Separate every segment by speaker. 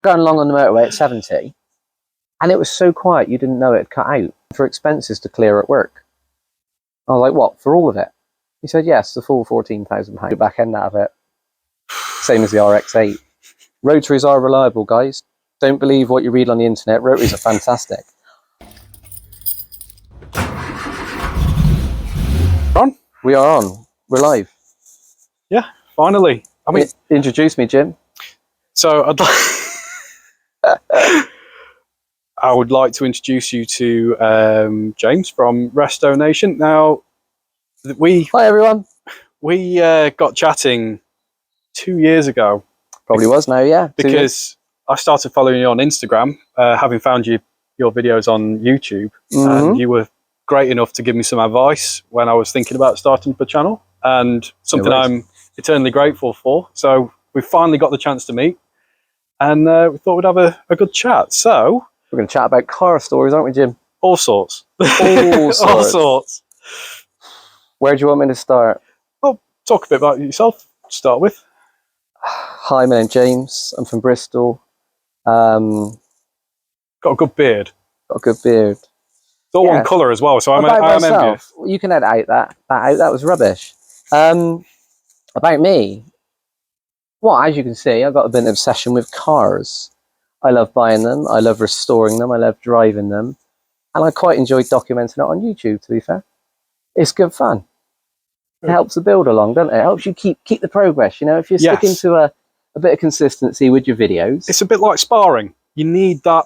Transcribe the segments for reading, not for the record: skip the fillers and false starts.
Speaker 1: going along on the motorway at 70, and it was so quiet you didn't know it had cut out for expenses to clear at work. I was like, what, for all of it? He said, yes, the full £14,000. Back end out of it. Same as the RX-8. Rotaries are reliable, guys. Don't believe what you read on the internet. Rotaries are fantastic.
Speaker 2: On?
Speaker 1: We are on. We're live.
Speaker 2: Yeah, finally. I mean,
Speaker 1: introduce me, Jim.
Speaker 2: So I would like to introduce you to James from Resto Nation. Now,
Speaker 1: Hi everyone.
Speaker 2: We got chatting 2 years ago.
Speaker 1: Probably was now, yeah.
Speaker 2: Because I started following you on Instagram, having found your videos on YouTube, and you were great enough to give me some advice when I was thinking about starting up a channel, and something I'm eternally grateful for. So we finally got the chance to meet, and we thought we'd have a good chat. So
Speaker 1: we're going to chat about car stories, aren't we, Jim?
Speaker 2: All sorts.
Speaker 1: All sorts.
Speaker 2: All sorts.
Speaker 1: Where do you want me to start?
Speaker 2: Well, talk a bit about yourself to start with.
Speaker 1: Hi, my name's James. I'm from Bristol.
Speaker 2: Got a good beard.
Speaker 1: Got a good beard.
Speaker 2: It's all one colour as well, so I'm envious.
Speaker 1: You can edit out that out. That was rubbish. About me, well, as you can see, I've got a bit of an obsession with cars. I love buying them. I love restoring them. I love driving them. And I quite enjoy documenting it on YouTube, to be fair. It's good fun. It helps the build along, doesn't it? It helps you keep the progress. You know, if you're sticking to a bit of consistency with your videos.
Speaker 2: It's a bit like sparring. You need that.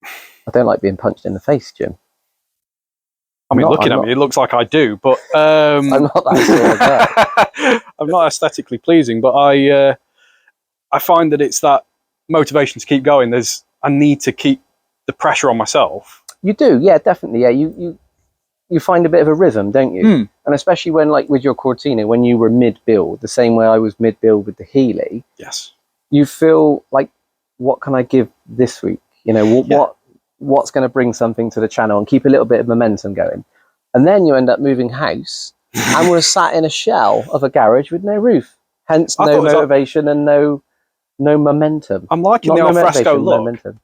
Speaker 1: I don't like being punched in the face, Jim.
Speaker 2: I mean, looking at me, it looks like I do, but
Speaker 1: I'm not that sort of guy.
Speaker 2: I'm not aesthetically pleasing, but I find that it's that motivation to keep going. I need to keep the pressure on myself.
Speaker 1: You do, yeah, definitely. Yeah, you find a bit of a rhythm, don't you? And especially when, like, with your Cortina, when you were mid-build, the same way I was mid-build with the Healy.
Speaker 2: Yes.
Speaker 1: You feel like, what can I give this week? You know, what's going to bring something to the channel and keep a little bit of momentum going. And then you end up moving house, and we're sat in a shell of a garage with no roof. Hence, no motivation and no momentum.
Speaker 2: I'm liking the alfresco look.
Speaker 1: Momentum.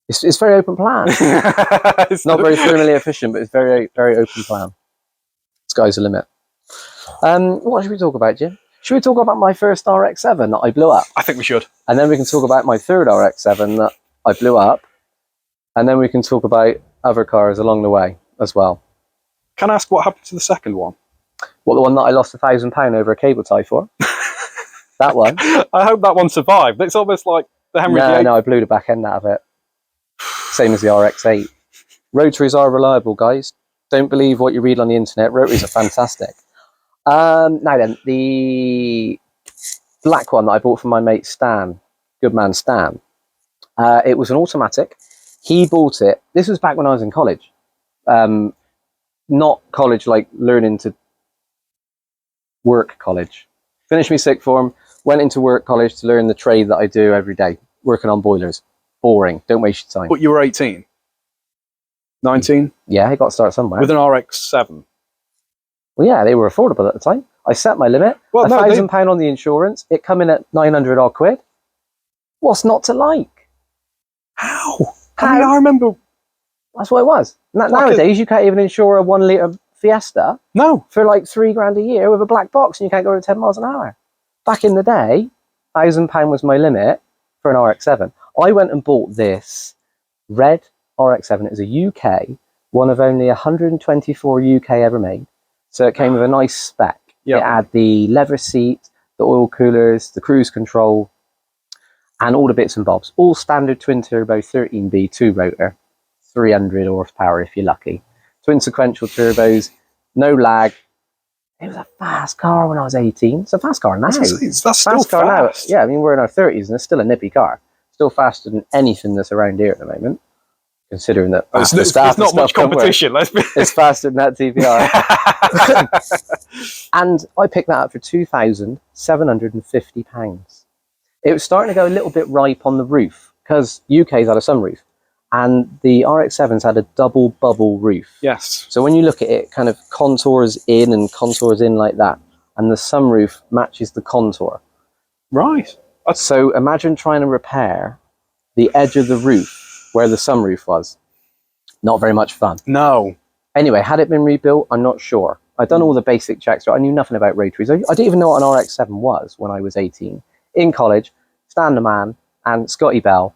Speaker 1: It's very open plan. It's not very thermally efficient, but it's very, very open plan. Sky's the limit. What should we talk about, Jim? Should we talk about my first RX-7 that I blew up?
Speaker 2: I think we should.
Speaker 1: And then we can talk about my third RX-7 that I blew up. And then we can talk about other cars along the way as well.
Speaker 2: Can I ask what happened to the second one?
Speaker 1: What, the one that I lost £1,000 over a cable tie for? That one?
Speaker 2: I hope that one survived. It's almost like the Henry VIII.
Speaker 1: No, I blew the back end out of it. Same as the RX-8. Rotaries are reliable, guys. Don't believe what you read on the internet. Rotaries are fantastic. Now then, the black one that I bought from my mate Stan, good man Stan, it was an automatic. He bought it. This was back when I was in college. Not college like learning to work college. Finished me sixth form, went into work college to learn the trade that I do every day, working on boilers. Boring. Don't waste your time.
Speaker 2: But you were 18? 19?
Speaker 1: Yeah, I got to start somewhere.
Speaker 2: With an RX-7?
Speaker 1: Well, yeah, they were affordable at the time. I set my limit. Well, £1,000 on the insurance. It come in at 900 odd quid. What's not to like?
Speaker 2: How? I mean, I remember.
Speaker 1: That's what it was. Nowadays, you can't even insure a 1 litre Fiesta.
Speaker 2: No.
Speaker 1: For like £3 a year with a black box, and you can't go over 10 miles an hour. Back in the day, £1,000 was my limit for an RX-7. I went and bought this red RX-7. It was a UK, one of only 124 UK ever made. So it came with a nice spec. Yep. It had the leather seat, the oil coolers, the cruise control, and all the bits and bobs. All standard twin turbo 13B 2 rotor, 300 horsepower if you're lucky. Twin sequential turbos, no lag. It was a fast car when I was 18. It's a fast car now.
Speaker 2: That's still fast.
Speaker 1: Now. Yeah, I mean, we're in our 30s and it's still a nippy car. Still faster than anything that's around here at the moment, considering that
Speaker 2: there's not much competition.
Speaker 1: It's faster than that TPR. And I picked that up for £2,750. It was starting to go a little bit ripe on the roof because UK's had a sunroof, and the RX-7's had a double bubble roof.
Speaker 2: Yes.
Speaker 1: So when you look at it, kind of contours in like that, and the sunroof matches the contour.
Speaker 2: Right.
Speaker 1: So imagine trying to repair the edge of the roof where the sunroof was. Not very much fun.
Speaker 2: No.
Speaker 1: Anyway, had it been rebuilt? I'm not sure. I'd done all the basic checks. I knew nothing about rotaries. I didn't even know what an RX-7 was when I was 18. In college, Stan the Man and Scotty Bell,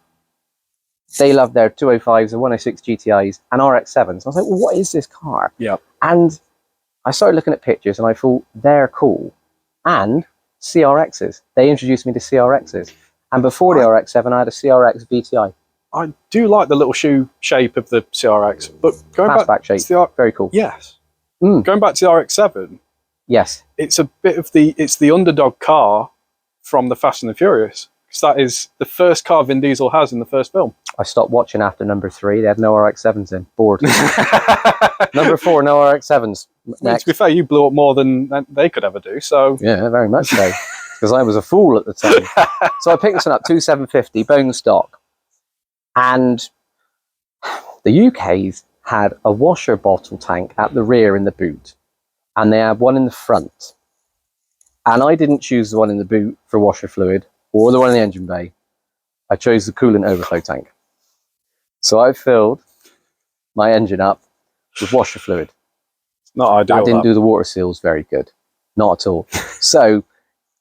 Speaker 1: they loved their 205s and 106 GTIs and RX-7s. I was like, well, what is this car?
Speaker 2: Yeah.
Speaker 1: And I started looking at pictures and I thought, they're cool. And CRXs. They introduced me to CRXs. And before the RX-7, I had a CRX VTI.
Speaker 2: I do like the little shoe shape of the CRX, but going
Speaker 1: Fastback shape,
Speaker 2: to the
Speaker 1: very cool.
Speaker 2: Yes. Going back to the RX-7,
Speaker 1: yes,
Speaker 2: it's a bit of it's the underdog car from the Fast and the Furious, because that is the first car Vin Diesel has in the first film.
Speaker 1: I stopped watching after number 3. They had no RX-7s in. Bored. Number 4, no RX-7s.
Speaker 2: To be fair, you blew up more than they could ever do. So
Speaker 1: yeah, very much so. Because I was a fool at the time. So I picked this one up, 2750, bone stock. And the UK's had a washer bottle tank at the rear in the boot. And they had one in the front. And I didn't choose the one in the boot for washer fluid or the one in the engine bay. I chose the coolant overflow tank. So I filled my engine up with washer fluid.
Speaker 2: Not ideal.
Speaker 1: I didn't do the water seals very good. Not at all. So,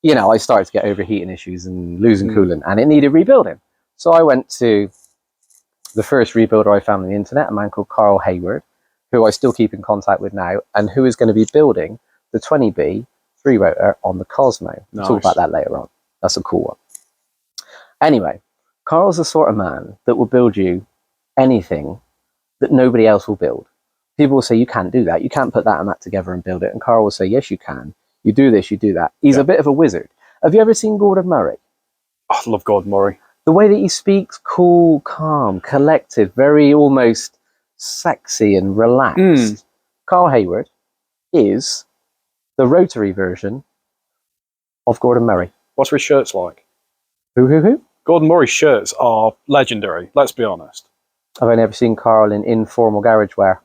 Speaker 1: you know, I started to get overheating issues and losing coolant, and it needed rebuilding. So I went to the first rebuilder I found on the internet, a man called Carl Hayward, who I still keep in contact with now, and who is going to be building the 20B 3-rotor on the Cosmo.
Speaker 2: Nice.
Speaker 1: We'll talk about that later on. That's a cool one. Anyway, Carl's the sort of man that will build you anything that nobody else will build. People will say, you can't do that. You can't put that and that together and build it. And Carl will say, yes, you can. You do this, you do that. He's a bit of a wizard. Have you ever seen Gordon Murray?
Speaker 2: Oh, I love Gordon Murray.
Speaker 1: The way that he speaks, cool, calm, collected, very almost sexy and relaxed. Carl Hayward is the rotary version of Gordon Murray.
Speaker 2: What's his shirts like?
Speaker 1: Who?
Speaker 2: Gordon Murray's shirts are legendary, let's be honest.
Speaker 1: I've only ever seen Carl in informal garage wear.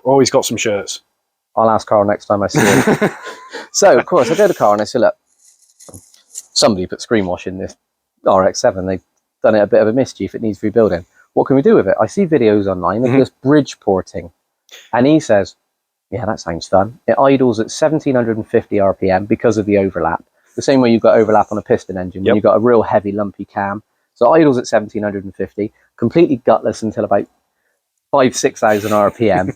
Speaker 2: Oh, he's got some shirts.
Speaker 1: I'll ask Carl next time I see him. So, of course, I go to Carl and I say, look, somebody put screen wash in this RX-7. They've done it a bit of a mischief. It needs rebuilding. What can we do with it? I see videos online of this bridge porting. And he says, yeah, that sounds fun. It idles at 1750 RPM because of the overlap. The same way you've got overlap on a piston engine when you've got a real heavy, lumpy cam. So it idles at 1750, completely gutless until about 5,000-6,000 RPM,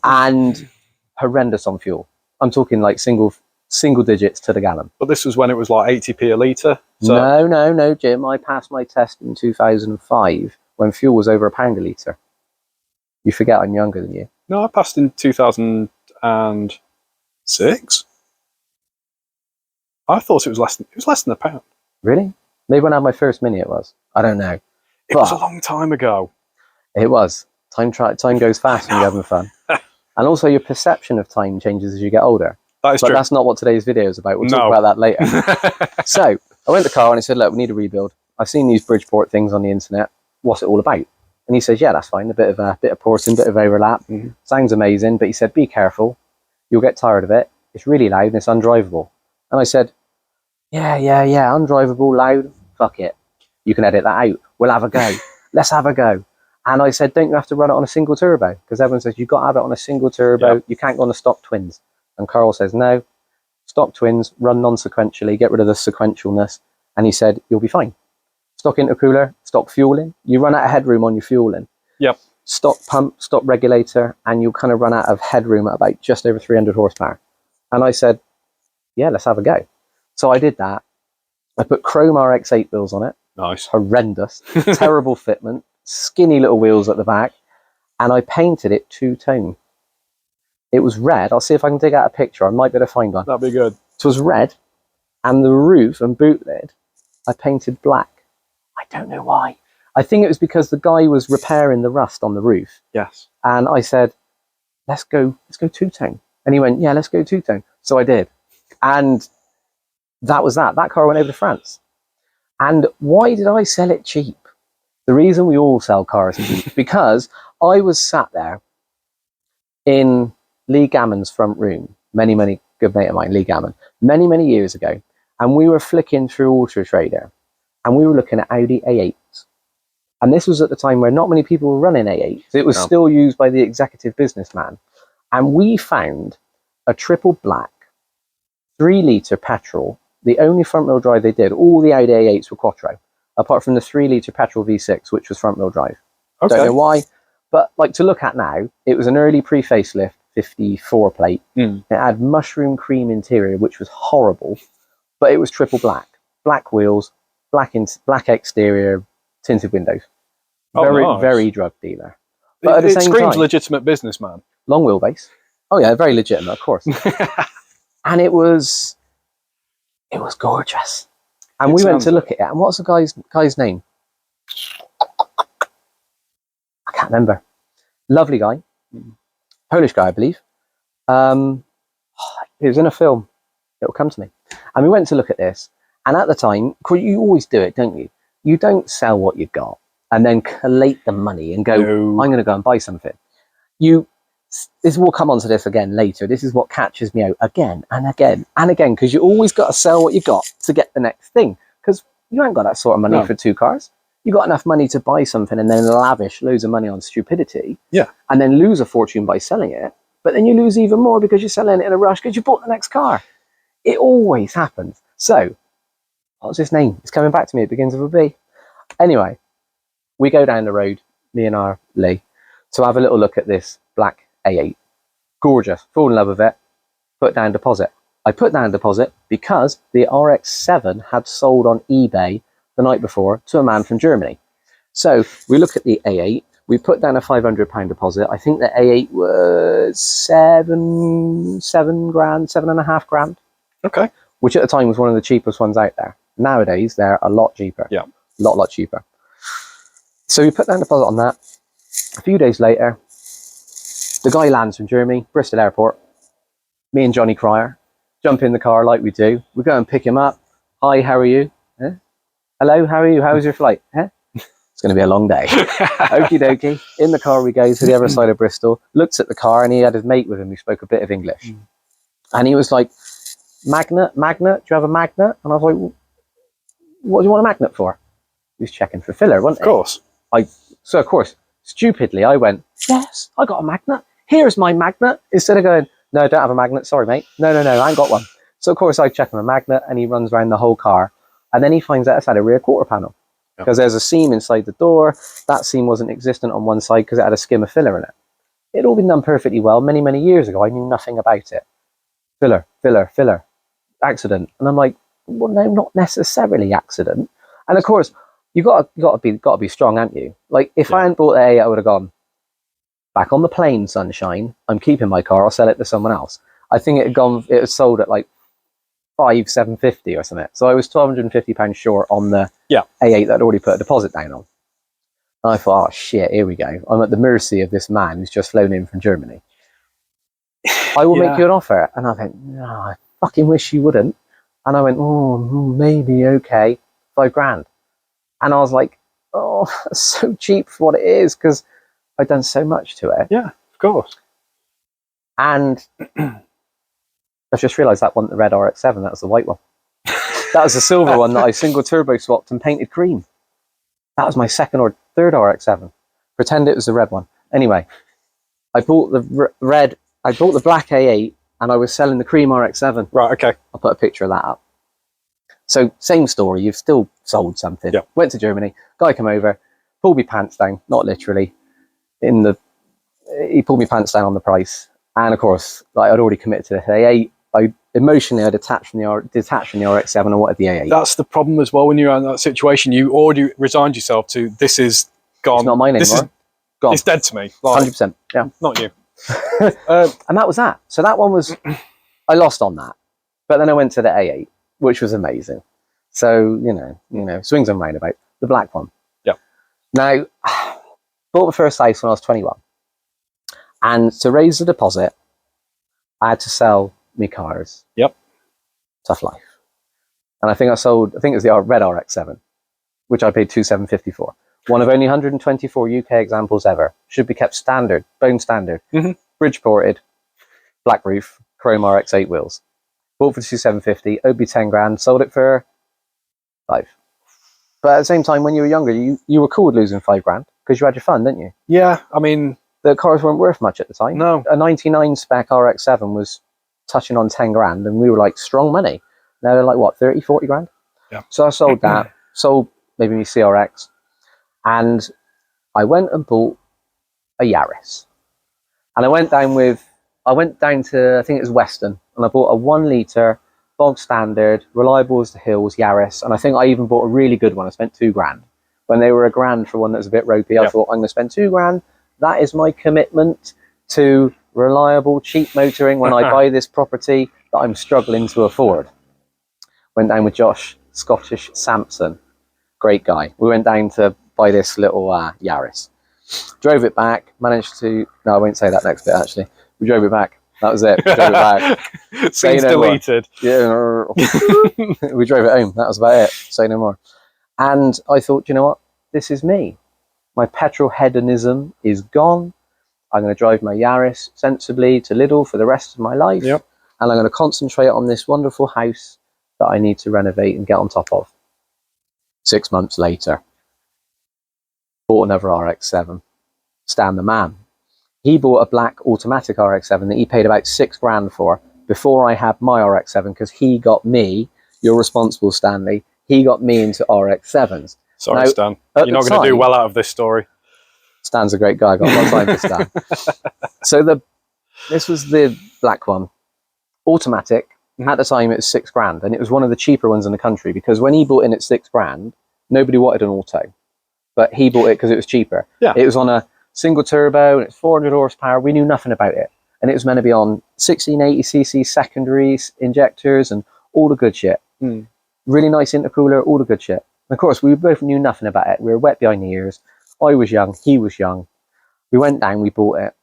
Speaker 1: and horrendous on fuel. I'm talking like single digits to the gallon.
Speaker 2: But this was when it was like 80p a litre. So
Speaker 1: No, Jim. I passed my test in 2005 when fuel was over £1 a litre. You forget I'm younger than you.
Speaker 2: No, I passed in 2006. I thought it was less than £1.
Speaker 1: Really? Maybe when I had my first Mini it was. I don't know.
Speaker 2: It was a long time ago.
Speaker 1: It was. Time goes fast when you're having fun. And also your perception of time changes as you get older.
Speaker 2: That is true.
Speaker 1: But that's not what today's video is about. We'll talk about that later. So I went to Carl and he said, look, we need a rebuild. I've seen these Bridgeport things on the internet. What's it all about? And he says, yeah, that's fine. A bit of porting, bit of overlap. Sounds amazing. But he said, be careful. You'll get tired of it. It's really loud and it's undrivable. And I said, yeah, undrivable, loud. Fuck it. You can edit that out. We'll have a go. Let's have a go. And I said, don't you have to run it on a single turbo? Because everyone says, you've got to have it on a single turbo. Yep. You can't go on a stock twins. And Carl says, no, stock twins, run non-sequentially, get rid of the sequentialness. And he said, you'll be fine. Stock intercooler, stock fueling. You run out of headroom on your fueling.
Speaker 2: Yep.
Speaker 1: Stock pump, stock regulator, and you'll kind of run out of headroom at about just over 300 horsepower. And I said, yeah, let's have a go. So I did that. I put chrome RX-8 wheels on it.
Speaker 2: Nice.
Speaker 1: Horrendous. Terrible fitment. Skinny little wheels at the back. And I painted it two-tone. It was red. I'll see if I can dig out a picture. I might be able to find one.
Speaker 2: That'd be good.
Speaker 1: It was red. And the roof and boot lid, I painted black. I don't know why. I think it was because the guy was repairing the rust on the roof.
Speaker 2: Yes.
Speaker 1: And I said, let's go two-tone. And he went, yeah, let's go two-tone. So I did. And that was that. That car went over to France. And why did I sell it cheap? The reason we all sell cars cheap, because I was sat there in Lee Gammon's front room, many good mate of mine, Lee Gammon, many years ago, and we were flicking through Auto Trader, and we were looking at Audi A8s. And this was at the time where not many people were running A8s. It was still used by the executive businessman. And we found a triple black, 3-litre petrol, the only front-wheel drive they did. All the Audi A8s were quattro, apart from the 3-litre petrol V6, which was front-wheel drive.
Speaker 2: Okay.
Speaker 1: Don't know why, but like to look at now, it was an early pre-facelift 54 plate. It had mushroom cream interior, which was horrible, but it was triple black. Black wheels, black exterior, tinted windows. Very drug dealer. But at the same
Speaker 2: screams
Speaker 1: time,
Speaker 2: legitimate businessman.
Speaker 1: long wheelbase. Oh yeah, very legitimate, of course. And it was gorgeous. And we went to look at it. And what's the guy's name? I can't remember. Lovely guy, Polish guy, I believe. It was in a film. It'll come to me. And we went to look at this. And at the time, you always do it, don't you? You don't sell what you've got and then collate the money and go, I'm going to go and buy something. We'll come on to this again later. This is what catches me out again and again and again, because you always got to sell what you got to get the next thing, because you ain't got that sort of money for 2 cars. You got enough money to buy something and then lavish loads of money on stupidity, and then lose a fortune by selling it, but then you lose even more because you're selling it in a rush because you bought the next car. It always happens. So, what's his name? It's coming back to me. It begins with a B. Anyway, we go down the road, me and our Lee, to have a little look at this black A8. Gorgeous. Fall in love with it. Put down deposit. I put down deposit because the RX-7 had sold on eBay the night before to a man from Germany. So we look at the A8. We put down a £500 deposit. I think the A8 was £7 grand, £7.5 grand. Okay. Which at the time was one of the cheapest ones out there. Nowadays, they're a lot cheaper. Yeah. A lot cheaper. So we put down a deposit on that. A few days later, the guy lands from Germany, Bristol Airport. Me and Johnny Cryer jump in the car like we do. We go and pick him up. Hi, how are you? Huh? Hello, how are you? How was your flight? Huh? It's going to be a long day. Okie dokie. In the car we go to the other side of Bristol. Looked at the car and he had his mate with him who spoke a bit of English. And he was like, magnet? Do you have a magnet? And I was like, what do you want a magnet for? He was checking for filler, wasn't he? Of course. So of course, stupidly, I went, yes, I got a magnet. Here's my magnet. Instead of going, no, I don't have a magnet. Sorry, mate. No, I ain't got one. So of course I check him a magnet and he runs around the whole car. And then he finds out it's had a rear quarter panel. Because there's a seam inside the door. That seam wasn't existent on one side because it had a skim of filler in it. It had all been done perfectly well many, many years ago. I knew nothing about it. Filler. Accident. And I'm like, well, no, not necessarily accident. And of course, you got to be strong, haven't you? Like if I hadn't bought the A, I would have gone back on the plane, sunshine. I'm keeping my car. I'll sell it to someone else. I think it was sold at like $750 or something. So I was £1,250 short on the A8 that I'd already put a deposit down on. And I thought, oh shit, here we go. I'm at the mercy of this man who's just flown in from Germany. I will make you an offer. And I went, no, I fucking wish you wouldn't. And I went, oh, maybe, okay, £5 grand. And I was like, oh, that's so cheap for what it is, because I'd done so much to it. Yeah, of course. And I've just realised that wasn't the red RX-7, that was the white one. That was the silver one that I single turbo swapped and painted cream. That was my second or third RX-7. Pretend it was the red one. Anyway, I bought the black A8 and I was selling the cream RX-7. Right, okay. I'll put a picture of that up. So, same story, you've still sold something. Yeah. Went to Germany, guy came over, pulled me pants down, not literally, he pulled me pants down on the price. And of course, like I'd already committed to the A8. Emotionally, I detached from the RX-7 and wanted the A8. That's the problem as well when you're in that situation. You already resigned yourself to, this is gone. It's not mine anymore. Gone. It's dead to me. Like, 100%, yeah. Not you. And that was that. So that one was, I lost on that. But then I went to the A8, which was amazing. So, you know, swings and roundabouts. The black one. Yeah. Now, bought the first house when I was 21. And to raise the deposit, I had to sell me cars. Yep. Tough life. And I think it was the red RX-7, which I paid $2,750 for. One of only 124 UK examples ever. Should be kept standard, bone standard. Bridge ported, black roof, chrome RX-8 wheels. Bought for $2,750, owed me 10 grand, sold it for 5. But at the same time, when you were younger, you were cool with losing £5 because you had your fun, didn't you?
Speaker 2: Yeah, I mean,
Speaker 1: The cars weren't worth much at the time.
Speaker 2: no.
Speaker 1: A 99 spec RX-7 was touching on 10 grand, and we were like, strong money. Now they're like, what, 30, 40 grand?
Speaker 2: Yeah.
Speaker 1: So I sold that, sold maybe my CRX, and I went and bought a Yaris. And I went down to, I think it was Weston, and I bought a 1 litre, bog standard, reliable as the hills Yaris. And I think I even bought a really good one. I spent £2 when they were £1 for one that was a bit ropey. I thought, I'm going to spend £2. That is my commitment to reliable, cheap motoring when I buy this property that I'm struggling to afford. Went down with Josh, Scottish Sampson, great guy. We went down to buy this little Yaris. Drove it back, managed to... No, I won't say that next bit, actually. We drove it back. That was it. We drove it back.
Speaker 2: Scene's deleted.
Speaker 1: Yeah. We drove it home. That was about it. Say no more. And I thought, you know what? This is me. My petrol hedonism is gone. I'm going to drive my Yaris sensibly to Lidl for the rest of my life.
Speaker 2: Yep.
Speaker 1: And I'm going to concentrate on this wonderful house that I need to renovate and get on top of. 6 months later, bought another RX-7. Stan the man. He bought a black automatic RX-7 that he paid about £6 for before I had my RX-7, because he got me, you're responsible, Stanley, he got me into RX-7s.
Speaker 2: Sorry,
Speaker 1: Now,
Speaker 2: Stan. You're not going to do well out of this story.
Speaker 1: Stan's a great guy. I got a lot of time for Stan. So this was the black one, automatic. At the time, it was £6, and it was one of the cheaper ones in the country, because when he bought in at £6, nobody wanted an auto, but he bought it because it was cheaper.
Speaker 2: Yeah.
Speaker 1: It was on a single turbo, and it's 400 horsepower. We knew nothing about it, and it was meant to be on 1680cc secondaries, injectors, and all the good shit. Really nice intercooler, all the good shit. And of course, we both knew nothing about it. We were wet behind the ears. I was young, he was young. We went down, we bought it.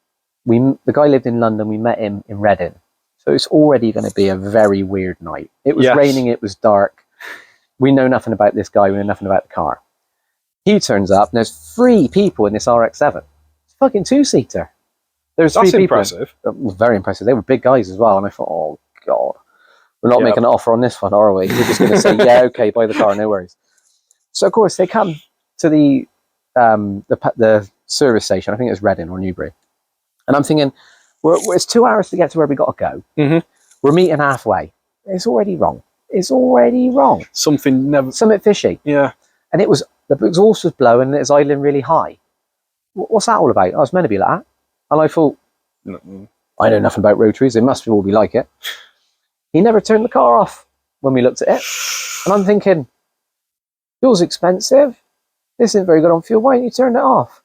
Speaker 1: The guy lived in London. We met him in Reading. So it's already going to be a very weird night. It was raining, it was dark. We know nothing about this guy, we know nothing about the car. He turns up, and there's 3 people in this RX-7. It's a fucking 2-seater. There's 3 people.
Speaker 2: That's impressive.
Speaker 1: It was very impressive. They were big guys as well, and I thought, oh God, we're not making an offer on this one, are we? We're just going to say, yeah, okay, buy the car, no worries. So of course they come to the service station. I think it was Reading or Newbury, and I'm thinking, it's 2 hours to get to where we got to go. We're meeting halfway. It's already wrong. It's already wrong. Something fishy.
Speaker 2: Yeah.
Speaker 1: And it was, the exhaust was blowing and it was idling really high. What's that all about? I was meant to be like that. And I thought, I know nothing about rotaries. They must all be like it. He never turned the car off when we looked at it. And I'm thinking, fuel's expensive. This isn't very good on fuel. Why don't you turn it off?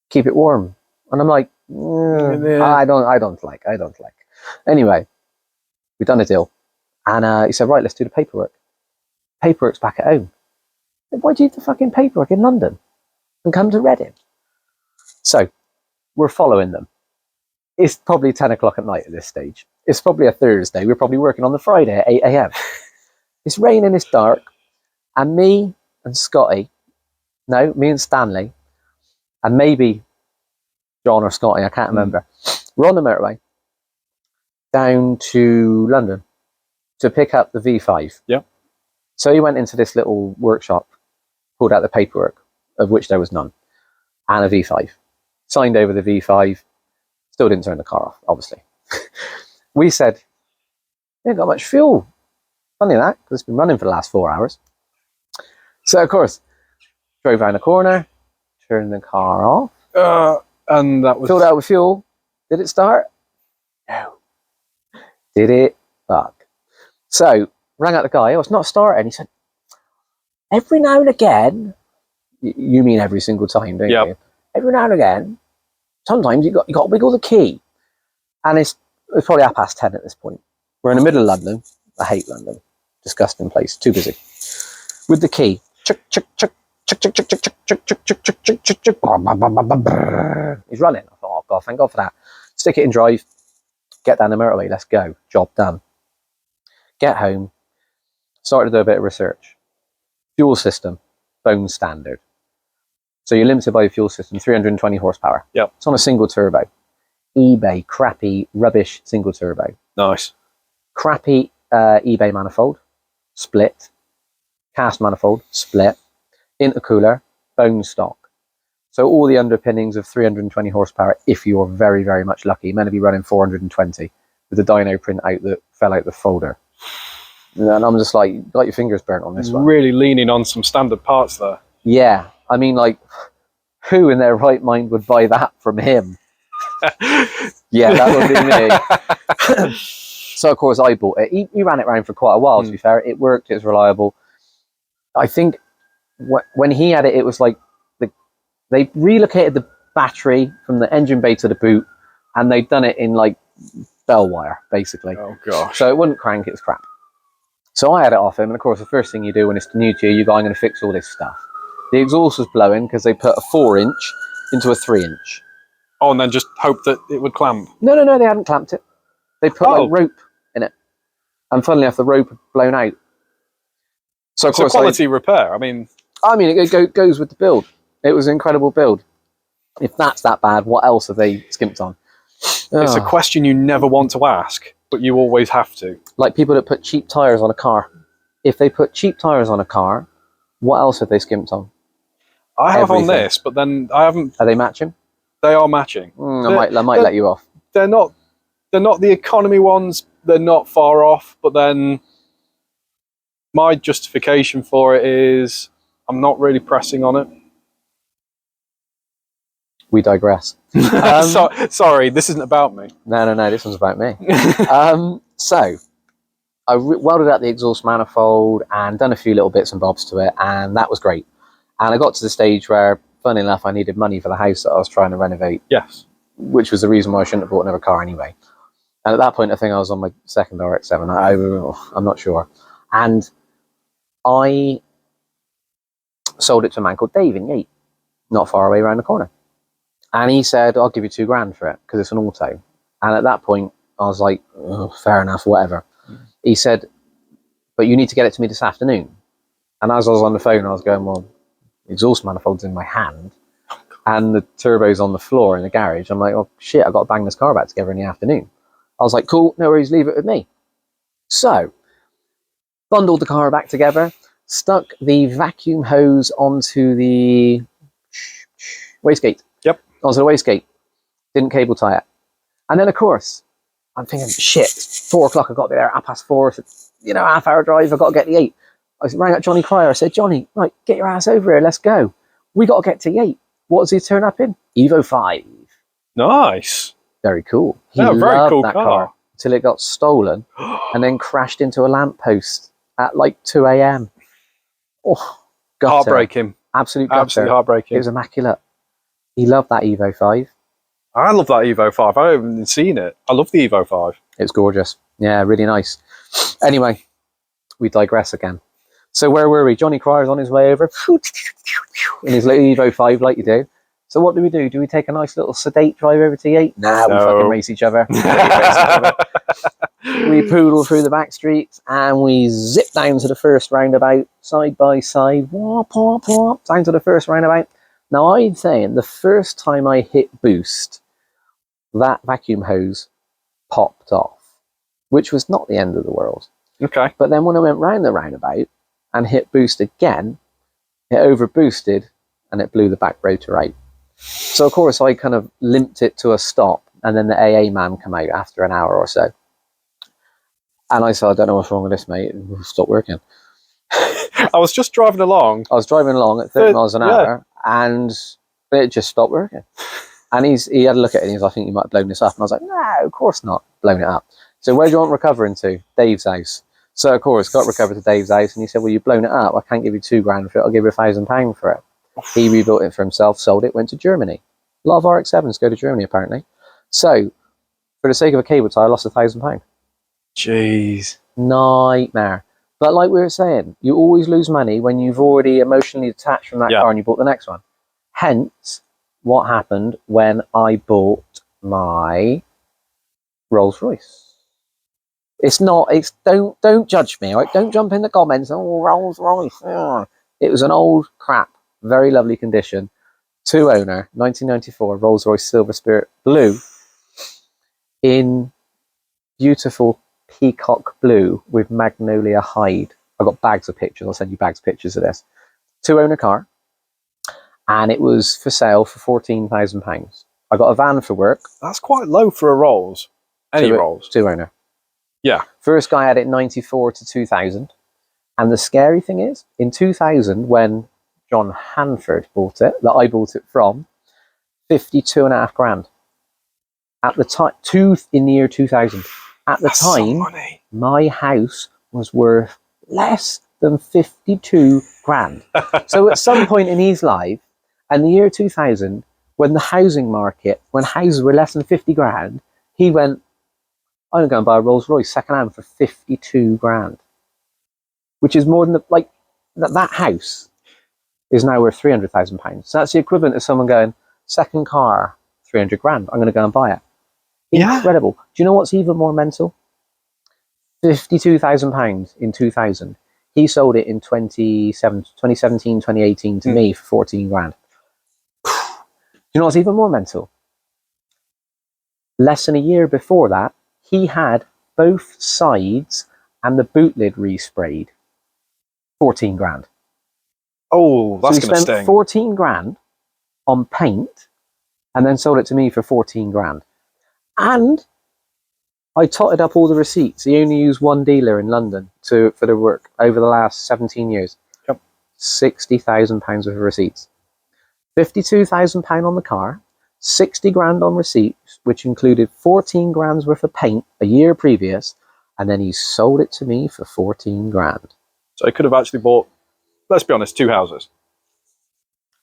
Speaker 1: Keep it warm. And I'm like, I don't like. Anyway, we've done a deal. And he said, right, let's do the paperwork. Paperwork's back at home. Why do you do the fucking paperwork in London and come to Reading? So we're following them. It's probably 10 o'clock at night at this stage. It's probably a Thursday. We're probably working on the Friday at 8 a.m. It's raining, it's dark. And me and Scotty, me and Stanley, and maybe John or Scotty, I can't remember. We're on the motorway down to London to pick up the V5.
Speaker 2: Yeah.
Speaker 1: So he went into this little workshop, pulled out the paperwork, of which there was none, and a V5. Signed over the V5, still didn't turn the car off, obviously. We said, we ain't got much fuel. Funny that, because it's been running for the last 4 hours. So, of course, drove around the corner, turned the car off,
Speaker 2: and that was...
Speaker 1: filled out with fuel. Did it start? No. Did it? Fuck. So, rang out the guy, it's not starting. He said, every now and again, you mean every single time, don't you? Every now and again, sometimes you got to wiggle the key. And it's probably 10:30 at this point. We're in the middle of London. I hate London. Disgusting place. Too busy. With the key. Chuck, chuck, chuck, chuck, chuck, chuck, chuck, chuck, chuck, chuck, chuck, chuck, chuck, chuck, chuck. He's running. I thought, oh God, thank God for that. Stick it in drive. Get down the motorway. Let's go. Job done. Get home. Started to do a bit of research. Fuel system. Bone standard. So you're limited by a fuel system, 320 horsepower.
Speaker 2: Yep.
Speaker 1: It's on a single turbo. eBay, crappy, rubbish single turbo.
Speaker 2: Nice.
Speaker 1: Crappy eBay manifold. Split. cast manifold, split, intercooler, bone stock. So all the underpinnings of 320 horsepower, if you're very, very much lucky. Meant to be running 420 with the dyno printout that fell out the folder. And I'm just like, got your fingers burnt on this one.
Speaker 2: Really leaning on some standard parts there.
Speaker 1: Yeah, I mean, like, who in their right mind would buy that from him? Yeah, that would be me. So, of course, I bought it. He ran it around for quite a while, to be fair. It worked, it was reliable. I think when he had it, it was like, they relocated the battery from the engine bay to the boot, and they'd done it in, like, bell wire, basically.
Speaker 2: Oh, gosh.
Speaker 1: So it wouldn't crank, it was crap. So I had it off him, and of course, the first thing you do when it's new to you, you go, I'm going to fix all this stuff. The exhaust was blowing because they put a 4-inch into a 3-inch.
Speaker 2: Oh, and then just hope that it would clamp.
Speaker 1: No, they hadn't clamped it. They put like rope in it, and funnily enough, the rope had blown out. So of
Speaker 2: It's
Speaker 1: course,
Speaker 2: a quality repair. I mean,
Speaker 1: it goes with the build. It was an incredible build. If that's that bad, what else have they skimped on?
Speaker 2: it's a question you never want to ask, but you always have to.
Speaker 1: Like people that put cheap tires on a car. If they put cheap tires on a car, what else have they skimped on?
Speaker 2: I have
Speaker 1: Everything.
Speaker 2: on this, but then I haven't.
Speaker 1: Are they matching?
Speaker 2: They are matching.
Speaker 1: I might let you off.
Speaker 2: They're not the economy ones. They're not far off, but then my justification for it is I'm not really pressing on it.
Speaker 1: We digress.
Speaker 2: Sorry, this isn't about me.
Speaker 1: No, this one's about me. So I welded up the exhaust manifold and done a few little bits and bobs to it, and that was great. And I got to the stage where, funny enough, I needed money for the house that I was trying to renovate. Yes. Which was the reason why I shouldn't have bought another car anyway. And at that point, I think I was on my second RX-7. I'm not sure. And I sold it to a man called Dave in Yate, not far away around the corner. And he said, I'll give you $2,000 for it because it's an auto. And at that point, I was like, oh, fair enough, whatever. He said, but you need to get it to me this afternoon. And as I was on the phone, I was going, well, the exhaust manifold's in my hand and the turbo's on the floor in the garage. I'm like, oh, shit, I've got to bang this car back together in the afternoon. I was like, cool, no worries, leave it with me. So, bundled the car back together, stuck the vacuum hose onto the wastegate. Yep. Onto the wastegate. Didn't cable tie it. And then, of course, I'm thinking, shit, 4 o'clock, I've got to be there at 4:30. So, half-hour drive, I've got to get the 8. I rang up Johnny Cryer. I said, Johnny, right, get your ass over here. Let's go. We got to get to Yate. What does he turn up in? Evo 5.
Speaker 2: Nice.
Speaker 1: Very cool. He
Speaker 2: very
Speaker 1: loved
Speaker 2: cool
Speaker 1: that
Speaker 2: car.
Speaker 1: Until it got stolen and then crashed into a lamppost at like 2 a.m. Oh, gutter.
Speaker 2: Heartbreaking.
Speaker 1: Absolute gutter.
Speaker 2: Absolutely heartbreaking.
Speaker 1: It was immaculate. He loved that Evo 5.
Speaker 2: I love that Evo 5. I haven't even seen it. I love the Evo 5.
Speaker 1: It's gorgeous. Yeah, really nice. Anyway, we digress again. So where were we? Johnny Cryer's on his way over in his little Evo 5 like you do. So what do? Do we take a nice little sedate drive over to Yate? Nah, we fucking race each other. We poodle through the back streets and we zip down to the first roundabout, side by side, whop, whop, whop, down to the first roundabout. Now I'm saying the first time I hit boost, that vacuum hose popped off, which was not the end of the world.
Speaker 2: Okay.
Speaker 1: But then when I went round the roundabout and hit boost again, it over boosted and it blew the back rotor out. So of course I kind of limped it to a stop, and then the AA man came out after an hour or so. And I said, I don't know what's wrong with this, mate. It stopped working.
Speaker 2: I was just driving along.
Speaker 1: I was driving along at 30 miles an hour and it just stopped working. And he had a look at it and he was like, I think you might have blown this up. And I was like, no, of course not, blown it up. So where do you want recovering to? Dave's house. So of course, got recovered to Dave's house and he said, well, you've blown it up. I can't give you $2,000 for it. I'll give you £1,000 for it. He rebuilt it for himself, sold it, went to Germany. A lot of RX-7s go to Germany, apparently. So, for the sake of a cable tie, I lost £1,000.
Speaker 2: Jeez.
Speaker 1: Nightmare. But like we were saying, you always lose money when you've already emotionally detached from that car and you bought the next one. Hence, what happened when I bought my Rolls Royce. Don't judge me, all right? Don't jump in the comments, oh, Rolls Royce. Oh. It was an old crap, very lovely condition, 2-owner, 1994 Rolls Royce Silver Spirit Blue in beautiful peacock blue with magnolia hide I got bags of pictures. I'll send you bags of pictures of this. 2-owner car, and it was for sale for £14,000. I got a van for work.
Speaker 2: That's quite low for a Rolls. Any Rolls.
Speaker 1: 2-owner.
Speaker 2: Yeah.
Speaker 1: First guy had it 94 to 2000. And the scary thing is, in 2000, when John Hanford bought it, that I bought it from, 52.5 grand. At the time, in the year 2000. At the
Speaker 2: That's
Speaker 1: time,
Speaker 2: some money.
Speaker 1: my house was worth less than 52 grand. So at some point in his life, and the year 2000, when the housing market, when houses were less than 50 grand, he went, I'm going to go and buy a Rolls Royce second-hand for 52 grand. Which is more than that house is now worth £300,000. So that's the equivalent of someone going, second car, 300 grand. I'm going to go and buy it. Incredible. Do you know what's even more mental? £52,000 in 2000. He sold it in 2017, 2018 to me for 14 grand. Do you know what's even more mental? Less than a year before that, he had both sides and the boot lid resprayed. 14 grand.
Speaker 2: Oh, that's
Speaker 1: so
Speaker 2: going to
Speaker 1: he spent
Speaker 2: sting.
Speaker 1: 14 grand on paint and then sold it to me for 14 grand. And I totted up all the receipts. He only used one dealer in London for the work over the last 17 years.
Speaker 2: Yep.
Speaker 1: £60,000 worth of receipts. £52,000 on the car, 60 grand on receipts, which included 14 grand's worth of paint a year previous, and then he sold it to me for 14 grand.
Speaker 2: So he could have actually bought, let's be honest, 2 houses.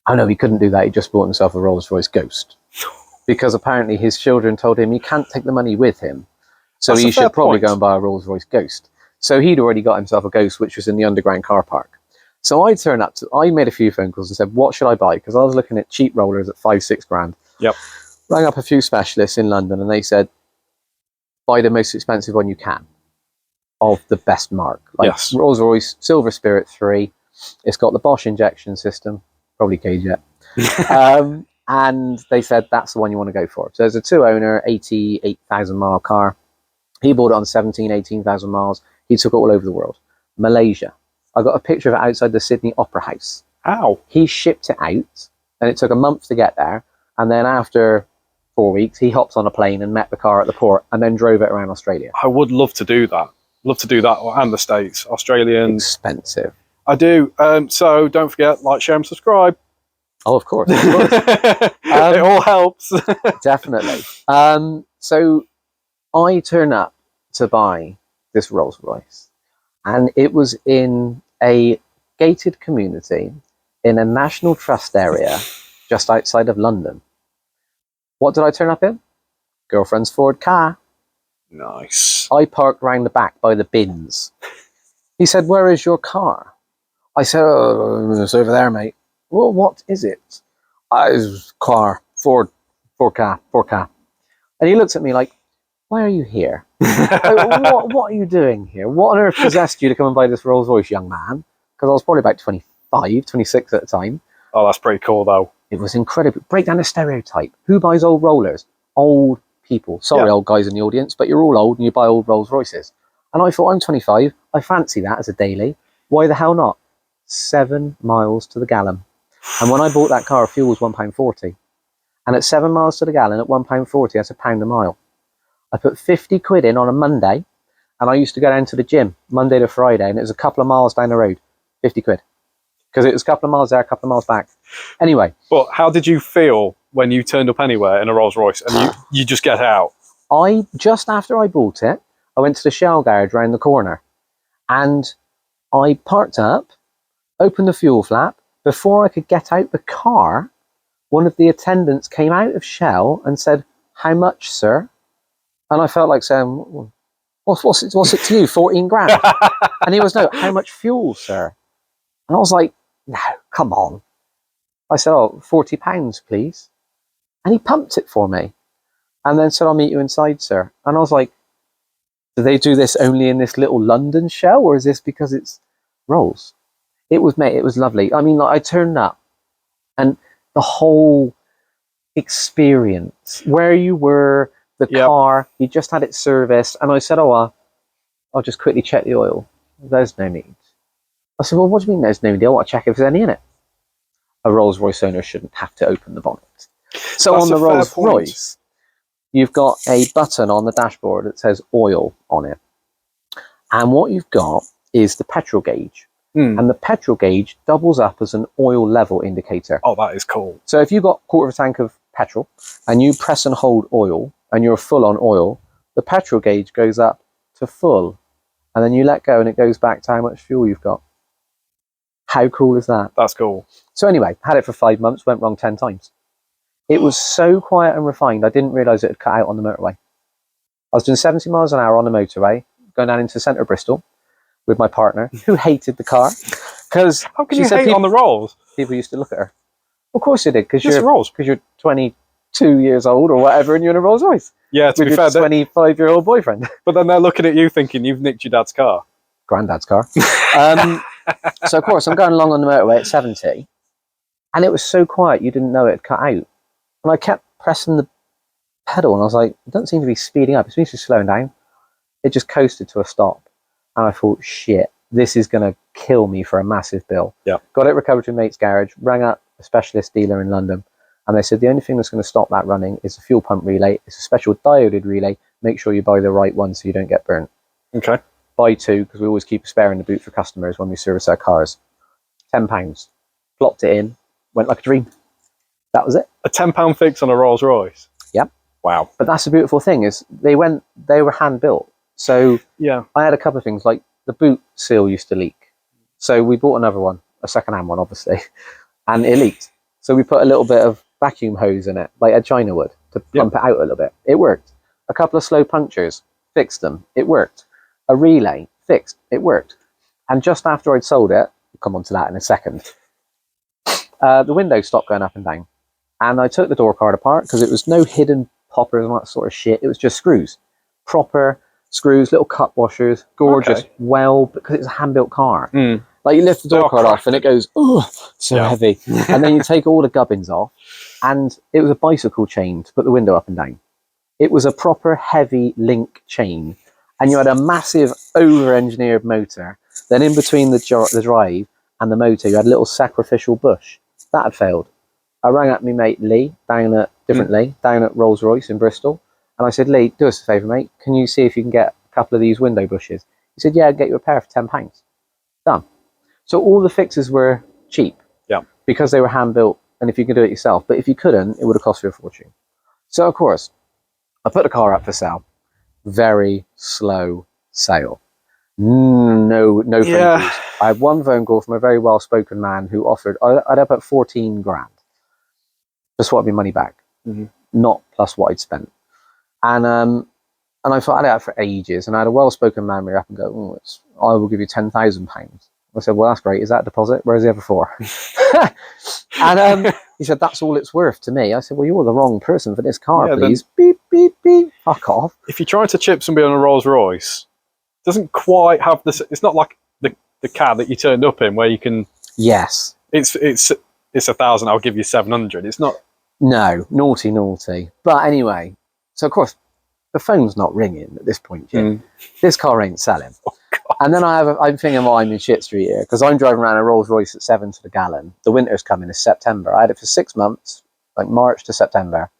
Speaker 1: Oh no, he couldn't do that. He just bought himself a Rolls-Royce Ghost. Because apparently his children told him he can't take the money with him. So he should probably go and buy a Rolls-Royce Ghost. So he'd already got himself a Ghost, which was in the underground car park. So I made a few phone calls and said, what should I buy? Because I was looking at cheap rollers at 5-6 grand.
Speaker 2: Yep.
Speaker 1: Rang up a few specialists in London and they said, buy the most expensive one you can of the best mark.
Speaker 2: Yes.
Speaker 1: Rolls-Royce Silver Spirit 3. It's got the Bosch injection system, probably KJet. And they said that's the one you want to go for. So there's a 2-owner, 88,000 mile car. He bought it on 18,000 miles. He took it all over the world. Malaysia. I got a picture of it outside the Sydney Opera House.
Speaker 2: Ow.
Speaker 1: He shipped it out, and it took a month to get there. And then after 4 weeks, he hopped on a plane and met the car at the port, and then drove it around Australia.
Speaker 2: I would love to do that. Love to do that, and the States, Australian.
Speaker 1: Expensive.
Speaker 2: I do. So don't forget, like, share, and subscribe.
Speaker 1: Oh, of course. Of course.
Speaker 2: It all helps.
Speaker 1: Definitely. So I turn up to buy this Rolls Royce, and it was in a gated community in a National Trust area just outside of London. What did I turn up in? Girlfriend's Ford car.
Speaker 2: Nice.
Speaker 1: I parked round the back by the bins. He said, where is your car? I said, oh, it's over there, mate. Well, what is it? It's car, Ford car. And he looks at me like, why are you here? what are you doing here? What on earth possessed you to come and buy this Rolls Royce, young man? Because I was probably about 25, 26 at the time.
Speaker 2: Oh, that's pretty cool, though.
Speaker 1: It was incredible. Break down a stereotype. Who buys old rollers? Old people. Sorry, old guys in the audience, but you're all old and you buy old Rolls Royces. And I thought, I'm 25. I fancy that as a daily. Why the hell not? 7 miles to the gallon. And when I bought that car, fuel was £1.40. And at 7 miles to the gallon, at £1.40, that's £1 a mile. I put 50 quid in on a Monday, and I used to go down to the gym Monday to Friday, and it was a couple of miles down the road. 50 quid. Because it was a couple of miles there, a couple of miles back. Anyway.
Speaker 2: But how did you feel when you turned up anywhere in a Rolls Royce and you just get out?
Speaker 1: Just after I bought it, I went to the Shell garage round the corner, and I parked up, opened the fuel flap. Before I could get out the car, one of the attendants came out of Shell and said, how much, sir? And I felt like saying, what's it to you, 14 grand? And he was, no, how much fuel, sir? And I was like, no, come on. I said, oh, £40, please. And he pumped it for me. And then said, I'll meet you inside, sir. And I was like, do they do this only in this little London Shell, or is this because it's Rolls? It was, mate, it was lovely. I mean, like, I turned up, and the whole experience, where you were, the car, you just had it serviced, and I said, oh, I'll just quickly check the oil. There's no need. I said, well, what do you mean there's no deal? I want to check if there's any in it. A Rolls-Royce owner shouldn't have to open the bonnet. So
Speaker 2: That's
Speaker 1: on the
Speaker 2: a fair
Speaker 1: Rolls-Royce, you've got a button on the dashboard that says oil on it. And what you've got is the petrol gauge. And the petrol gauge doubles up as an oil level indicator.
Speaker 2: Oh, that is cool.
Speaker 1: So if you've got a quarter of a tank of petrol and you press and hold oil and you're full on oil, the petrol gauge goes up to full. And then you let go and it goes back to how much fuel you've got. How cool is that?
Speaker 2: That's cool.
Speaker 1: So anyway, had it for 5 months, went wrong 10 times. It was so quiet and refined, I didn't realise it had cut out on the motorway. I was doing 70 miles an hour on the motorway, going down into the centre of Bristol with my partner, who hated the car. Because
Speaker 2: how can you hate on the Rolls?
Speaker 1: People used to look at her. Of course they did, because you're 22 years old or whatever, and you're in a Rolls Royce.
Speaker 2: Yeah, to be fair,
Speaker 1: 25-year-old boyfriend.
Speaker 2: But then they're looking at you thinking you've nicked your dad's car.
Speaker 1: Granddad's car. So of course I'm going along on the motorway at 70, and it was so quiet you didn't know it had cut out. And I kept pressing the pedal, and I was like, it doesn't seem to be speeding up. It seems to be slowing down. It just coasted to a stop. And I thought, shit, this is going to kill me for a massive bill.
Speaker 2: Yeah.
Speaker 1: Got it recovered to a mate's garage, rang up a specialist dealer in London, and they said the only thing that's going to stop that running is a fuel pump relay. It's a special dioded relay. Make sure you buy the right one so you don't get burnt.
Speaker 2: Okay.
Speaker 1: Buy two, because we always keep a spare in the boot for customers when we service our cars. £10. Plopped it in, went like a dream. That was it.
Speaker 2: A £10 fix on a Rolls Royce?
Speaker 1: Yep.
Speaker 2: Wow.
Speaker 1: But that's the beautiful thing, is they were hand built. So
Speaker 2: yeah,
Speaker 1: I had a couple of things, like the boot seal used to leak. So we bought another one, a second-hand one, obviously, and it leaked. So we put a little bit of vacuum hose in it, like a China would, to pump it out a little bit. It worked. A couple of slow punctures, fixed them. It worked. A relay, fixed. It worked. And just after I'd sold it, we'll come on to that in a second, the window stopped going up and down. And I took the door card apart, because it was no hidden poppers and that sort of shit. It was just screws. Proper screws, little cup washers, gorgeous, well, because it's a hand-built car. Like you lift the door card off and it goes, oh, so heavy. And then you take all the gubbins off, and it was a bicycle chain to put the window up and down. It was a proper heavy link chain, and you had a massive over-engineered motor. Then in between the drive and the motor, you had a little sacrificial bush. That had failed. I rang up my mate Lee, down at Rolls-Royce in Bristol. And I said, Lee, do us a favour, mate. Can you see if you can get a couple of these window bushes? He said, yeah, I'll get you a pair for £10. Done. So all the fixes were cheap.
Speaker 2: Yeah. Because
Speaker 1: they were hand-built, and if you could do it yourself. But if you couldn't, it would have cost you a fortune. So, of course, I put the car up for sale. Very slow sale. No phone calls. I had one phone call from a very well-spoken man who offered, I'd up at 14 grand. Just wanted my money back. Not plus what I'd spent. And I thought I'd had it for ages, and I had a well-spoken man ring up and go, I will give you £10,000. I said, well, that's great. Is that a deposit? Where's the other 4? And he said, that's all it's worth to me. I said, well, you're the wrong person for this car, please. Beep, beep, beep. Fuck off.
Speaker 2: If you're trying to chip somebody on a Rolls Royce, it doesn't quite have this. It's not like the car that you turned up in where you can.
Speaker 1: Yes.
Speaker 2: It's 1,000. I'll give you 700. It's not.
Speaker 1: No, naughty. But anyway, so of course, the phone's not ringing at this point yet. This car ain't selling.
Speaker 2: Oh, God.
Speaker 1: And then I'm thinking, well, I'm in shit street here, because I'm driving around a Rolls Royce at 7 to the gallon. The winter's coming, it's September. I had it for 6 months, like March to September.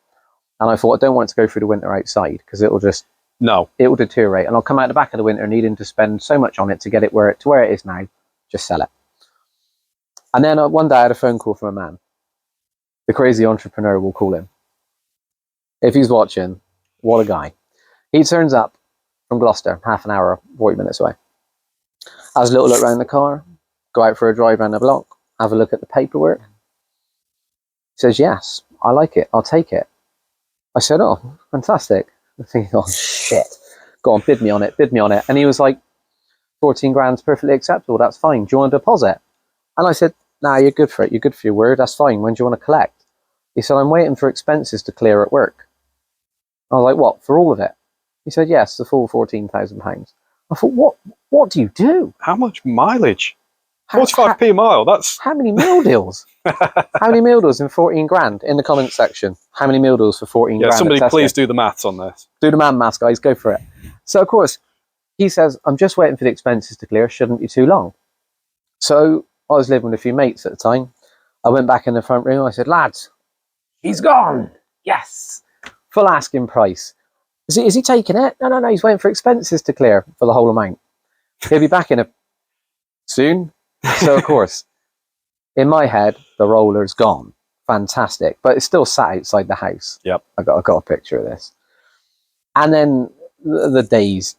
Speaker 1: And I thought, I don't want it to go through the winter outside, because it will deteriorate. And I'll come out the back of the winter needing to spend so much on it to get it to where it is now, just sell it. And then one day I had a phone call from a man. The crazy entrepreneur, we'll call him. If he's watching, what a guy. He turns up from Gloucester, half an hour, 40 minutes away. Has a little look around the car, go out for a drive around the block, have a look at the paperwork. He says, yes, I like it, I'll take it. I said, oh, fantastic. I'm thinking, oh, shit. Go on, bid me on it. And he was like, 14 grand's perfectly acceptable, that's fine. Do you want a deposit? And I said, nah, you're good for it. You're good for your word, that's fine. When do you want to collect? He said, I'm waiting for expenses to clear at work. I was like, what, for all of it? He said, yes, the full £14,000. I thought, what do you do?
Speaker 2: How much mileage? 45p a mile, that's...
Speaker 1: How many meal deals? How many meal deals in 14 grand? In the comments section. How many meal deals for 14 grand?
Speaker 2: Somebody please do the maths on this.
Speaker 1: Do the maths, guys, go for it. So, of course, he says, I'm just waiting for the expenses to clear, shouldn't be too long. So I was living with a few mates at the time. I went back in the front room. I said, lads, he's gone. Yes. Full asking price. Is he taking it? No. He's waiting for expenses to clear for the whole amount. He'll be back in soon. So, of course, in my head, the roller's gone. Fantastic. But it's still sat outside the house.
Speaker 2: Yep.
Speaker 1: I got a picture of this. And then the days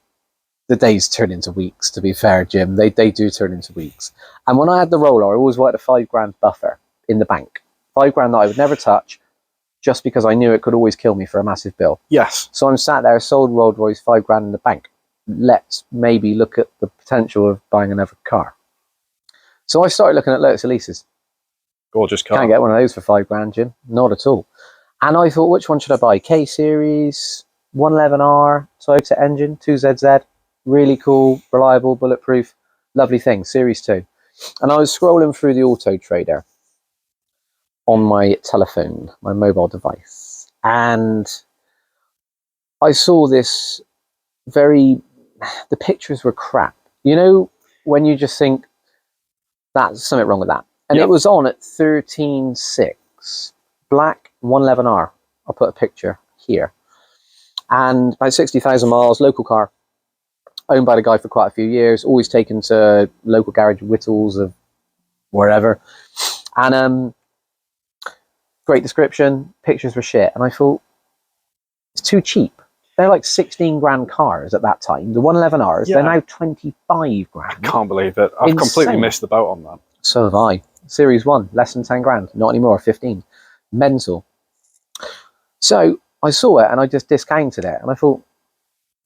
Speaker 1: turn into weeks, to be fair, Jim. They do turn into weeks. And when I had the roller, I always wanted a £5,000 buffer in the bank. £5,000 that I would never touch, just because I knew it could always kill me for a massive bill.
Speaker 2: Yes.
Speaker 1: So I'm sat there, sold Rolls Royce, £5,000 in the bank. Let's maybe look at the potential of buying another car. So I started looking at Lotus Elises.
Speaker 2: Gorgeous car.
Speaker 1: Can't get one of those for £5,000, Jim. Not at all. And I thought, which one should I buy? K Series, 111R, Toyota engine, 2ZZ. Really cool, reliable, bulletproof, lovely thing, Series 2. And I was scrolling through the Auto Trader on my telephone, my mobile device, and I saw this the pictures were crap. You know, when you just think, that's something wrong with that. And
Speaker 2: Yep.
Speaker 1: It was on at 13.6, black 111R. I'll put a picture here. And about 60,000 miles, local car. Owned by the guy for quite a few years, always taken to local garage Whittles of wherever. And great description, pictures were shit. And I thought, it's too cheap. They're like 16 grand cars at that time. The 111Rs,
Speaker 2: Yeah.
Speaker 1: they're now 25 grand.
Speaker 2: I can't believe it. I've completely missed the boat on that.
Speaker 1: So have I. Series 1, less than 10 grand. Not anymore, 15. Mental. So I saw it and I just discounted it. And I thought,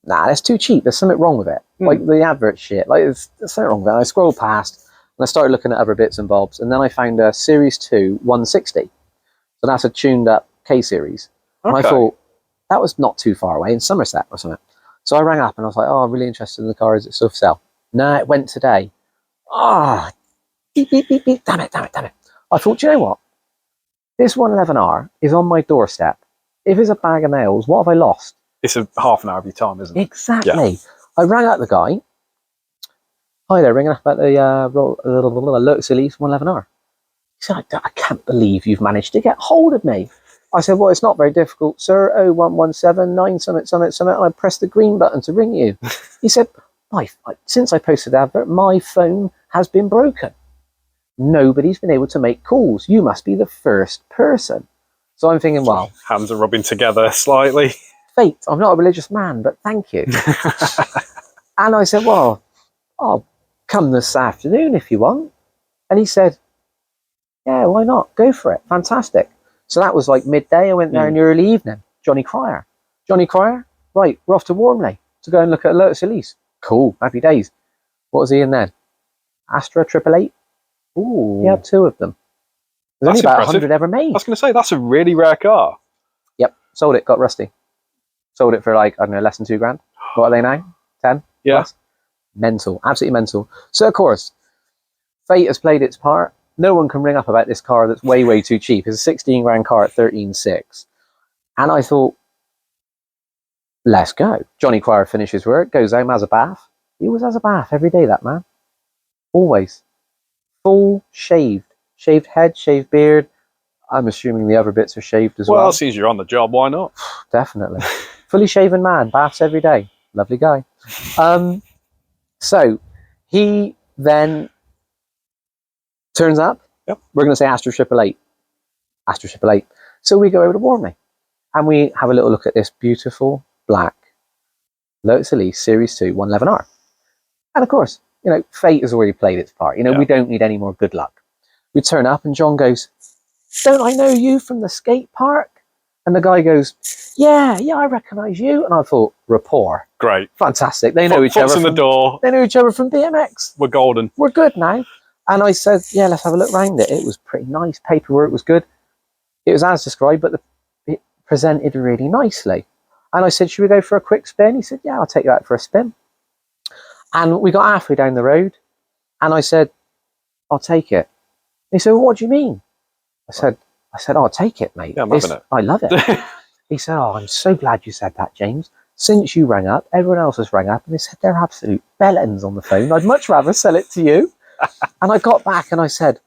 Speaker 1: nah, that's too cheap. There's something wrong with it. Like the advert shit. Like there's something wrong with it. And I scrolled past and I started looking at other bits and bobs. And then I found a Series 2 160. So that's a tuned up K Series. And I thought, that was not too far away in Somerset or something. So I rang up and I was like, oh, I'm really interested in the car. Is it still for sale? No, it went today. Ah, beep, beep, beep, beep. Damn it. I thought, do you know what? This 111R is on my doorstep. If it's a bag of nails, what have I lost?
Speaker 2: It's a half an hour of your time, isn't it?
Speaker 1: Exactly. Yeah. I rang up the guy. Hi there, ringing up about the Lotus Elise 111R. He said, I can't believe you've managed to get hold of me. I said, well, it's not very difficult, sir. 0117 9 something. And I pressed the green button to ring you. He said, since I posted the advert, my phone has been broken. Nobody's been able to make calls. You must be the first person. So I'm thinking, well,
Speaker 2: hands are rubbing together slightly.
Speaker 1: Fate. I'm not a religious man, but thank you. And I said, well, I'll come this afternoon if you want. And he said, yeah, why not? Go for it. Fantastic. So that was like midday. I went there in the early evening. Johnny Cryer, right, we're off to Warmley to go and look at a Lotus Elise. Cool, happy days. What was he in then? Astra 888? Ooh. He had 2 of them. There's only about 100 ever made.
Speaker 2: I was going to say, that's a really rare car.
Speaker 1: Yep, sold it, got rusty. Sold it for like, I don't know, less than £2,000. What are they now? 10?
Speaker 2: Yeah.
Speaker 1: Plus? Mental, absolutely mental. So of course, fate has played its part. No one can ring up about this car that's way, way too cheap. It's a 16 grand car at 13.6. And I thought, let's go. Johnny Cryer finishes work, goes home, has a bath. He always has a bath every day, that man. Always. Full shaved. Shaved head, shaved beard. I'm assuming the other bits are shaved as well.
Speaker 2: Well, since you're on the job, why not?
Speaker 1: Definitely. Fully shaven man, baths every day. Lovely guy. So he then turns up.
Speaker 2: Yep.
Speaker 1: We're going to say Astra 888. Astra 888. So we go over to Warmley and we have a little look at this beautiful black Lotus Elise Series 2 111R. And of course, you know, fate has already played its part. You know, we don't need any more good luck. We turn up and John goes, don't I know you from the skate park? And the guy goes, yeah, I recognise you. And I thought, rapport.
Speaker 2: Great.
Speaker 1: Fantastic. They know each other.
Speaker 2: In the door.
Speaker 1: They know each other from BMX.
Speaker 2: We're golden.
Speaker 1: We're good now. And I said, yeah, let's have a look around it. It was pretty nice. Paperwork was good. It was as described, but it presented really nicely. And I said, should we go for a quick spin? He said, yeah, I'll take you out for a spin. And we got halfway down the road. And I said, I'll take it. He said, well, what do you mean? I said, oh, I'll take it, mate.
Speaker 2: Yeah, I'm loving it.
Speaker 1: I love it. He said, oh, I'm so glad you said that, James. Since you rang up, everyone else has rang up, and they said they're absolute bellends on the phone. I'd much rather sell it to you. And I got back and I said,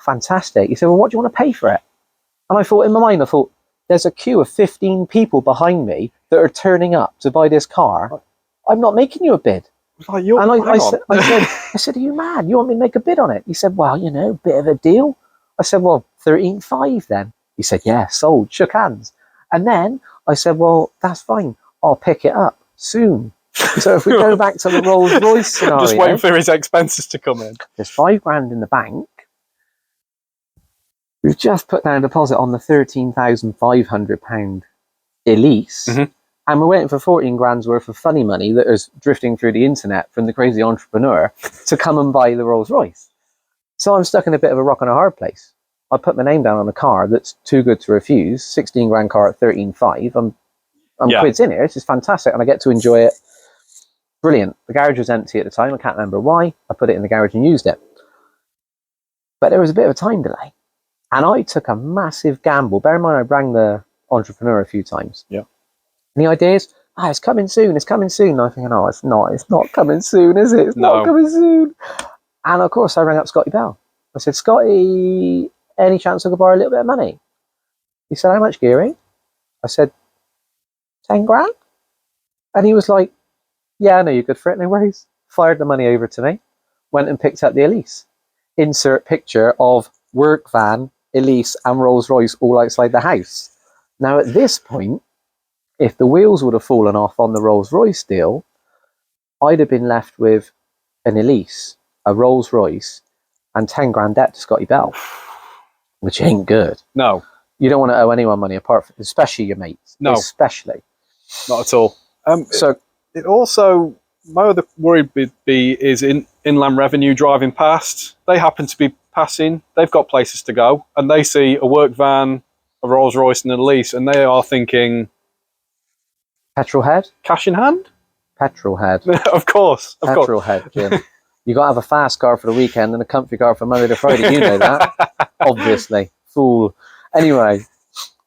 Speaker 1: fantastic. He said, well, what do you want to pay for it? And I thought in my mind, there's a queue of 15 people behind me that are turning up to buy this car. I'm not making you a bid.
Speaker 2: Like,
Speaker 1: And I said, are you mad? You want me to make a bid on it? He said, well, bit of a deal. I said, well, 13.5 then. He said, yeah, sold, shook hands. And then I said, well, that's fine. I'll pick it up soon. So if we go back to the Rolls Royce scenario,
Speaker 2: just waiting for his expenses to come in.
Speaker 1: There's £5,000 in the bank. We've just put down a deposit on the £13,500 Elise, and we're waiting for 14 grand's worth of funny money that is drifting through the internet from the crazy entrepreneur to come and buy the Rolls Royce. So I'm stuck in a bit of a rock and a hard place. I put my name down on a car that's too good to refuse. 16 grand car at 13.5. I'm quids in here. This is fantastic, and I get to enjoy it. Brilliant. The garage was empty at the time. I can't remember why. I put it in the garage and used it. But there was a bit of a time delay. And I took a massive gamble. Bear in mind, I rang the entrepreneur a few times.
Speaker 2: Yeah.
Speaker 1: And the idea is, it's coming soon. It's coming soon. And I'm thinking, it's not coming soon, is it? It's not coming soon. And of course, I rang up Scotty Bell. I said, Scotty, any chance I could borrow a little bit of money? He said, how much, Geary? I said, 10 grand? And he was like, yeah, I know you're good for it, no worries. Fired the money over to me, went and picked up the Elise. Insert picture of work van, Elise and Rolls Royce all outside the house. Now at this point, if the wheels would have fallen off on the Rolls Royce deal, I'd have been left with an Elise, a Rolls Royce, and 10 grand debt to Scotty Bell, which ain't good.
Speaker 2: No.
Speaker 1: You don't want to owe anyone money apart from, especially your mates.
Speaker 2: No.
Speaker 1: Especially.
Speaker 2: Not at all.
Speaker 1: So
Speaker 2: it also, my other worry would be is inland revenue driving past. They happen to be passing. They've got places to go, and they see a work van, a Rolls Royce, and an Elise, and they are thinking,
Speaker 1: petrol head?
Speaker 2: Cash in hand?
Speaker 1: Petrol head.
Speaker 2: Of course.
Speaker 1: Petrol head, Jim. You got to have a fast car for the weekend and a comfy car for Monday to Friday. You know that. Obviously. Fool. Anyway,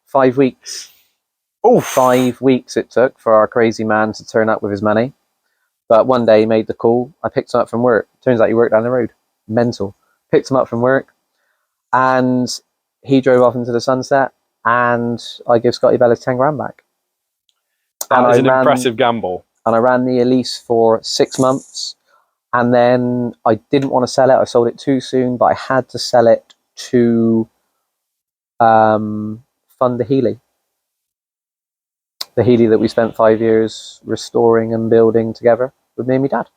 Speaker 1: 5 weeks. 5 weeks it took for our crazy man to turn up with his money. But one day he made the call. I picked him up from work. Turns out he worked down the road. Mental. Picked him up from work, and he drove off into the sunset, and I give Scotty Bell his 10 grand back.
Speaker 2: That is an impressive gamble.
Speaker 1: And I ran the Elise for 6 months, and then I didn't want to sell it. I sold it too soon, but I had to sell it to fund the Healy. The Healy that we spent 5 years restoring and building together with me and my dad.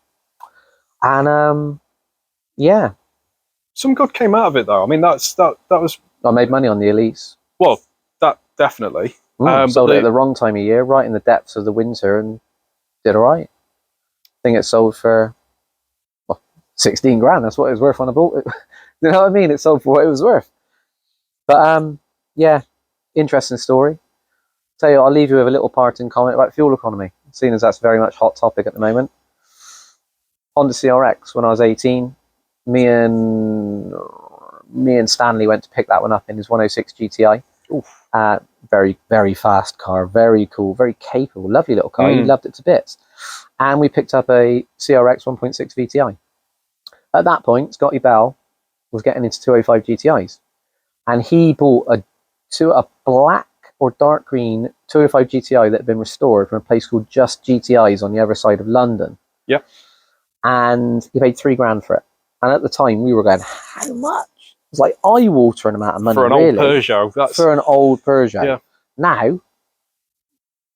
Speaker 1: And yeah.
Speaker 2: Some good came out of it, though. I mean, that was...
Speaker 1: I made money on the Elise.
Speaker 2: Well, that definitely.
Speaker 1: Sold it at the wrong time of year, right in the depths of the winter, and did all right. I think it sold for 16 grand. That's what it was worth on a boat. You know what I mean? It sold for what it was worth. But yeah, interesting story. Tell you, I'll leave you with a little parting comment about fuel economy, seeing as that's very much hot topic at the moment. Honda CRX, when I was 18, me and Stanley went to pick that one up in his 106 GTI. Very, very fast car, very cool, very capable, lovely little car. He loved it to bits. And we picked up a CRX 1.6 VTI. At that point, Scotty Bell was getting into 205 GTIs. And he bought a black or dark green 205 GTI that had been restored from a place called Just GTIs on the other side of London.
Speaker 2: Yep.
Speaker 1: And he paid 3 grand for it. And at the time, we were going, how much? It was like eye-watering amount of money,
Speaker 2: for an old Peugeot.
Speaker 1: For an old Peugeot.
Speaker 2: Yeah.
Speaker 1: Now,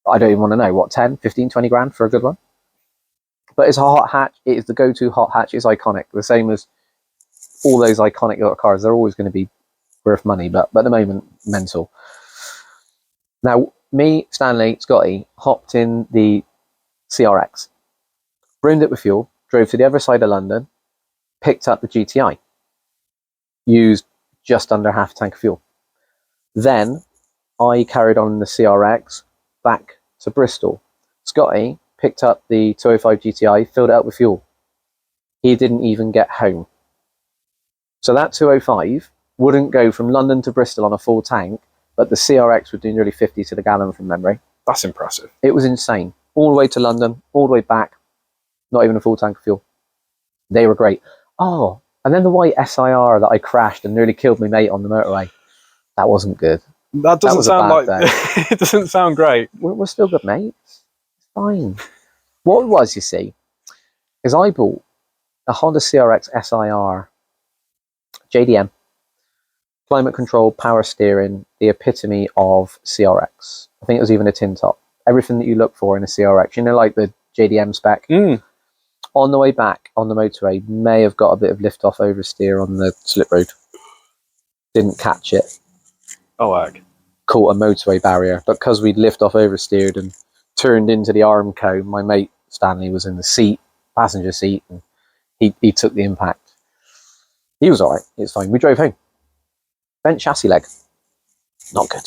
Speaker 1: I don't even want to know, what, 10, 15, 20 grand for a good one? But it's a hot hatch. It is the go-to hot hatch. It's iconic. The same as all those iconic little cars. They're always going to be worth money, but at the moment, mental. Now, me, Stanley, Scotty, hopped in the CRX, broomed it with fuel, drove to the other side of London, picked up the GTI, used just under half a tank of fuel. Then I carried on in the CRX back to Bristol. Scotty picked up the 205 GTI, filled it up with fuel. He didn't even get home. So that 205 wouldn't go from London to Bristol on a full tank, but the CRX would do nearly 50 to the gallon from memory.
Speaker 2: That's impressive.
Speaker 1: It was insane. All the way to London, all the way back, not even a full tank of fuel. They were great. Oh, And then the white SIR that I crashed and nearly killed my mate on the motorway. That wasn't good.
Speaker 2: That doesn't
Speaker 1: was a
Speaker 2: sound
Speaker 1: bad
Speaker 2: like it doesn't sound great.
Speaker 1: We're still good mates. It's fine. What it was, you see, is I bought a Honda CRX SIR JDM, climate control, power steering, the epitome of CRX. I think it was even a tin top. Everything that you look for in a CRX, you know, like the JDM spec. On the way back on the motorway, may have got a bit of lift off oversteer on the slip road. Didn't catch it.
Speaker 2: Oh, ag.
Speaker 1: Caught a motorway barrier, but because we'd lift off oversteered and turned into the arm cone, my mate Stanley was in the seat, passenger seat, and he took the impact. He was all right. It's fine. We drove home. Bent chassis leg. Not good.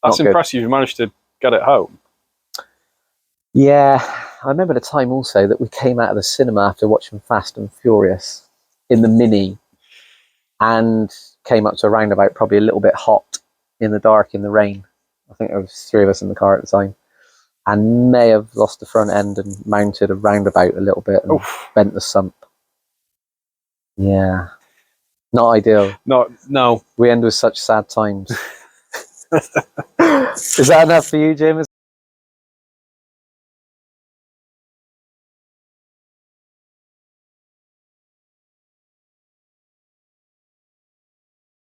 Speaker 2: That's
Speaker 1: Not
Speaker 2: impressive. You managed to get it home.
Speaker 1: Yeah, I remember the time also that we came out of the cinema after watching Fast and Furious in the Mini, and came up to a roundabout probably a little bit hot in the dark in the rain. I think there was 3 of us in the car at the time, and may have lost the front end and mounted a roundabout a little bit and bent the sump. Yeah, not ideal.
Speaker 2: No.
Speaker 1: We end with such sad times. Is that enough for you, Jim?